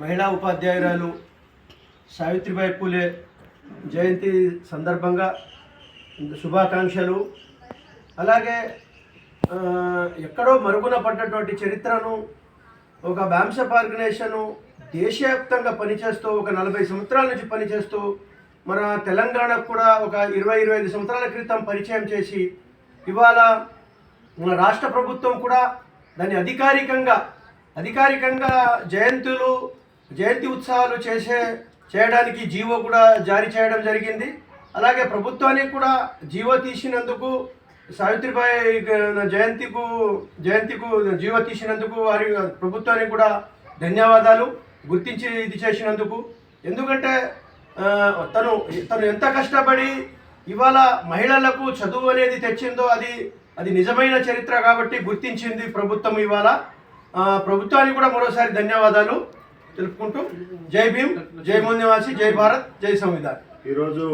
మహిళా ఉపాధ్యాయురాలు సావిత్రిబాయి పూలే జయంతి సందర్భంగా శుభాకాంక్షలు. అలాగే ఎక్కడో మరుగున పడ్డటువంటి చరిత్రను ఒక బ్యాంసప్ ఆర్గనైజేషను దేశవ్యాప్తంగా పనిచేస్తూ ఒక 40 సంవత్సరాల నుంచి పనిచేస్తూ మన తెలంగాణకు కూడా ఒక 20-25 సంవత్సరాల క్రితం పరిచయం చేసి ఇవాళ మన రాష్ట్ర ప్రభుత్వం కూడా దాన్ని అధికారికంగా జయంతి ఉత్సవాలు చేయడానికి జీవో కూడా జారీ చేయడం జరిగింది. అలాగే ప్రభుత్వానికి కూడా జీవో తీసినందుకు సావిత్రిబాయి జయంతికు జీవో తీసినందుకు వారి ప్రభుత్వానికి కూడా ధన్యవాదాలు గుర్తించి ఇది చేసినందుకు. ఎందుకంటే తను ఎంత కష్టపడి ఇవాళ మహిళలకు చదువు అనేది తెచ్చిందో అది నిజమైన చరిత్ర కాబట్టి గుర్తించింది ప్రభుత్వం. ఇవాళ ప్రభుత్వానికి కూడా మరోసారి ధన్యవాదాలు తెలుపుకుంటూ జై భీమ్, జై మూల్ నివాసి, జై భారత్, జై సంవిధాన్. ఈరోజు